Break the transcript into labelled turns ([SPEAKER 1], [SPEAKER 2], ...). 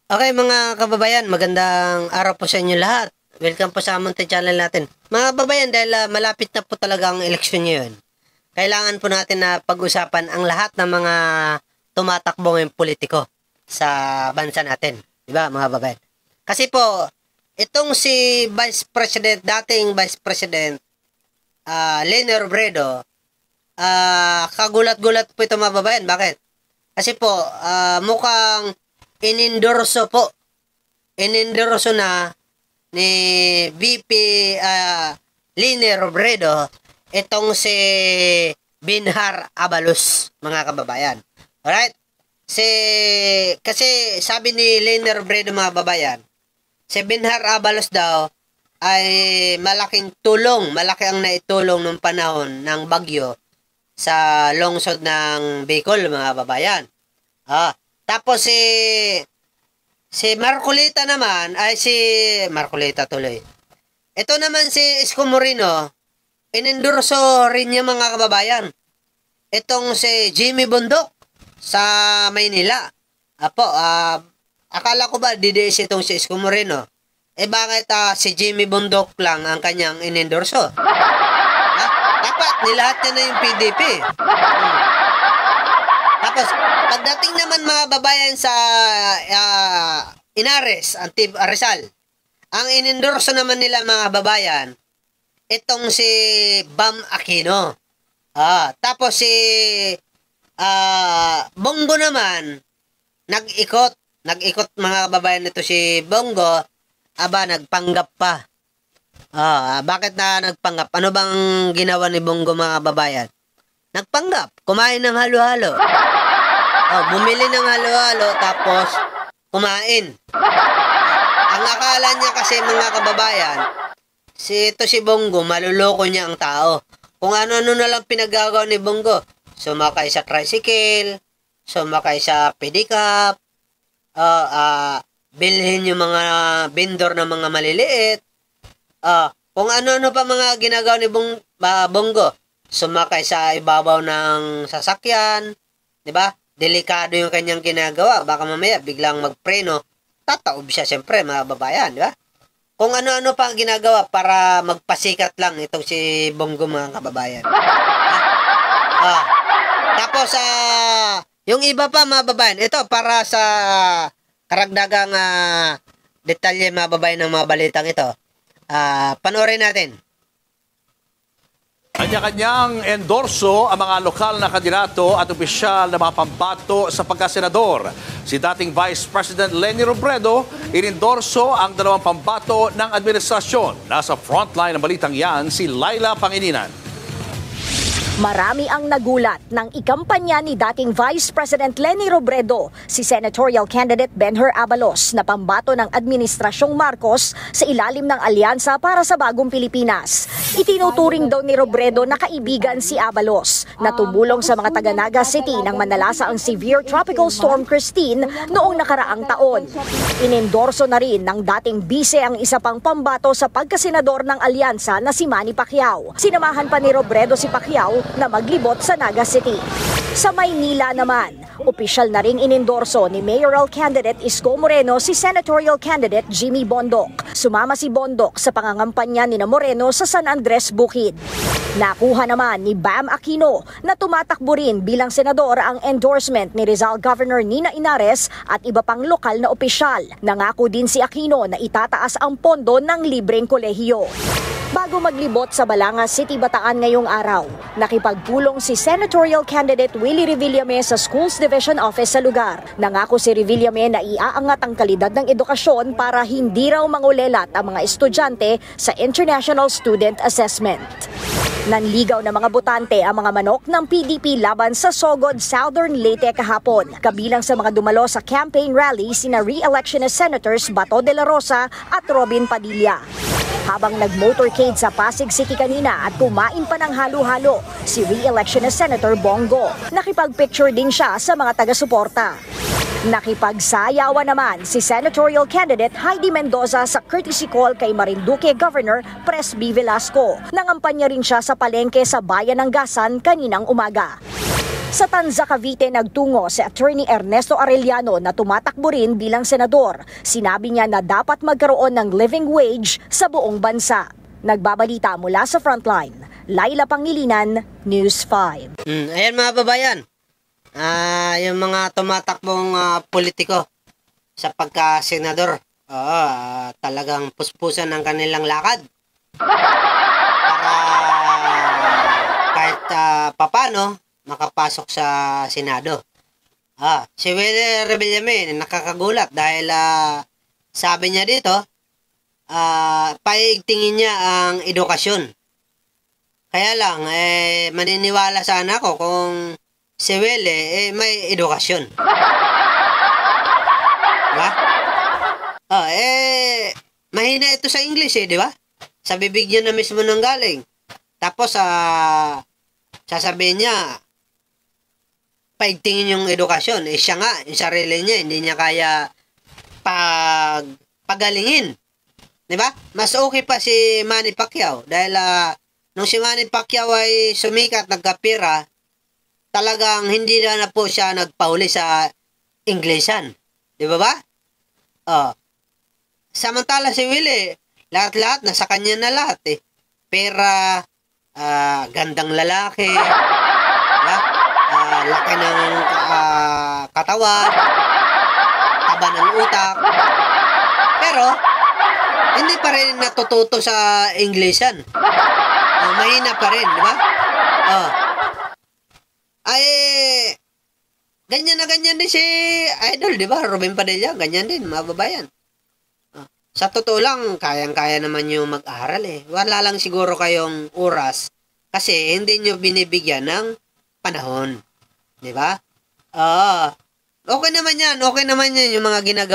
[SPEAKER 1] Okay mga kababayan, magandang araw po sa inyo lahat. Welcome po sa Monte Channel natin. Mga kababayan, dahil malapit na po talaga ang eleksyon ngayon, kailangan po natin na pag-usapan ang lahat ng mga tumatakbo ngayong politiko sa bansa natin. Diba mga kababayan? Kasi po, itong si Vice President, dating Vice President Leni Robredo, kagulat-gulat po ito mga kababayan. Bakit? Kasi po, mukhang inendorso na ni VP Leni Robredo itong si Binhar Abalos, mga kababayan. Alright? Kasi sabi ni Leni Robredo, mga kababayan, si Binhar Abalos daw ay malaki ang naitulong nung panahon ng bagyo sa lungsod ng Bicol, mga kababayan. Tapos si Marcolita naman, Marcolita tuloy. Ito naman si Isko Moreno, inendorso rin niya, mga kababayan. Itong si Jimmy Bundok sa Maynila. Akala ko ba DDS itong si Isko Moreno? Bakit si Jimmy Bundok lang ang kanyang inendorso? Dapat nilahat niya na yung PDP. Tapos, pagdating naman mga babayan sa Inares, Antib, Rizal, ang inendorso naman nila, mga babayan, itong si Bam Aquino. Tapos si Bongo naman, nag-ikot mga babayan nito si Bongo, nagpanggap pa. Bakit na nagpanggap? Ano bang ginawa ni Bongo, mga babayan? Nagpanggap, kumain ng halo-halo. Bumili ng halo-halo, tapos kumain. Ang akala niya kasi, mga kababayan, si Bongo, maluloko niya ang tao. Kung ano-ano na lang pinagagawa ni Bongo. Sumakay sa tricycle, sumakay sa pedicab, bilhin yung mga vendor ng mga maliliit. Kung ano-ano pa mga ginagawa ni Bongo. Sumakay sa ibabaw ng sasakyan, di ba? Delikado yung kanyang ginagawa. Baka mamaya biglang magpreno, tataob siya, siyempre, mga babayan, di ba? Kung ano-ano pa ang ginagawa para magpasikat lang itong si Bongo, mga kababayan. Tapos, yung iba pa, mga babayan, ito para sa karagdagang detalye, mga babayan, ng mga balitang ito. Panoorin natin.
[SPEAKER 2] Kanya-kanyang endorso ang mga lokal na kandidato at opisyal na mga pambato sa pagkasenador. Si dating Vice President Leni Robredo, inendorso ang dalawang pambato ng administrasyon. Nasa frontline ng balitang yan, si Laila Pangilinan.
[SPEAKER 3] Marami ang nagulat nang ikampanya ni dating Vice President Leni Robredo si senatorial candidate Binhar Abalos na pambato ng Administrasyong Marcos sa ilalim ng Alyansa para sa Bagong Pilipinas. Itinuturing daw ni Robredo na kaibigan si Abalos na tumulong sa mga taga Naga City nang manalasa ang severe tropical storm Christine noong nakaraang taon. Inendorso na rin ng dating bise ang isa pang pambato sa pagkasenador ng Alyansa na si Manny Pacquiao. Sinamahan pa ni Robredo si Pacquiao na maglibot sa Naga City. Sa Maynila naman, opisyal na ring inendorso ni mayoral candidate Isko Moreno si senatorial candidate Jimmy Bundok. Sumama si Bundok sa pangangampanya ni Moreno sa San Andres, Bukid. Nakuha naman ni Bam Aquino na tumatakbo rin bilang senador ang endorsement ni Rizal Governor Nina Inares at iba pang lokal na opisyal. Nangako din si Aquino na itataas ang pondo ng libreng kolehiyo. Bago maglibot sa Balanga City, Bataan ngayong araw, nakipagpulong si senatorial candidate Willie Revillame sa Schools Division Office sa lugar. Nangako si Revillame na iaangat ang kalidad ng edukasyon para hindi raw mangulelat ang mga estudyante sa International Student Assessment. Nanligaw ng mga botante ang mga manok ng PDP laban sa Sogod, Southern Leyte kahapon. Kabilang sa mga dumalo sa campaign rally sina re-electionist Senators Bato de la Rosa at Robin Padilla. Habang nag-motorcade sa Pasig City kanina at kumain pa ng halo-halo, si re-electionist Senator Bongo. Nakipag-picture din siya sa mga taga-suporta. Nakipagsayawan naman si senatorial candidate Heidi Mendoza sa courtesy call kay Marinduque Governor Presby Velasco. Nangampanya rin siya sa palengke sa Bayan ng Gasan kaninang umaga. Sa Tanza, Cavite, nagtungo si Attorney Ernesto Arellano na tumatakbo rin bilang senador. Sinabi niya na dapat magkaroon ng living wage sa buong bansa. Nagbabalita mula sa Frontline, Laila Pangilinan, News 5.
[SPEAKER 1] Ayan mga babayan, yung mga tumatakbong politiko sa pagka-senador, talagang puspusan ng kanilang lakad para kahit papano makapasok sa Senado. Si Willie Rebillame nakakagulat dahil sabi niya dito, paigtingin niya ang edukasyon. Kaya lang, maniniwala sana ako kung si Willie may edukasyon. Diba? Mahina ito sa English di ba? Sa bibig niya na mismo nang galing. Tapos, sasabihin niya, paigtingin yung edukasyon. Siya nga, yung sarili niya, hindi niya kaya pagalingin. Diba? Mas okay pa si Manny Pacquiao. Dahil, nung si Manny Pacquiao ay sumikat, nagkapira, talagang hindi na po siya nagpauli sa Inglesan. Diba ba? Samantala si Willie, lahat-lahat, nasa kanya na lahat Pera, gandang lalaki, laki ng katawan, taba ng utak. Pero, hindi pa rin natututo sa Inglesan. Mahina pa rin, di ba? Ganyan na ganyan din si Idol, di ba? Robin Padilla, ganyan din, mga babayan. Sa totoo lang, kayang-kaya naman yung mag-aral Wala lang siguro kayong oras kasi hindi nyo binibigyan ng panahon. Di ba? Okay naman yan. Okay naman yan yung mga ginagawa.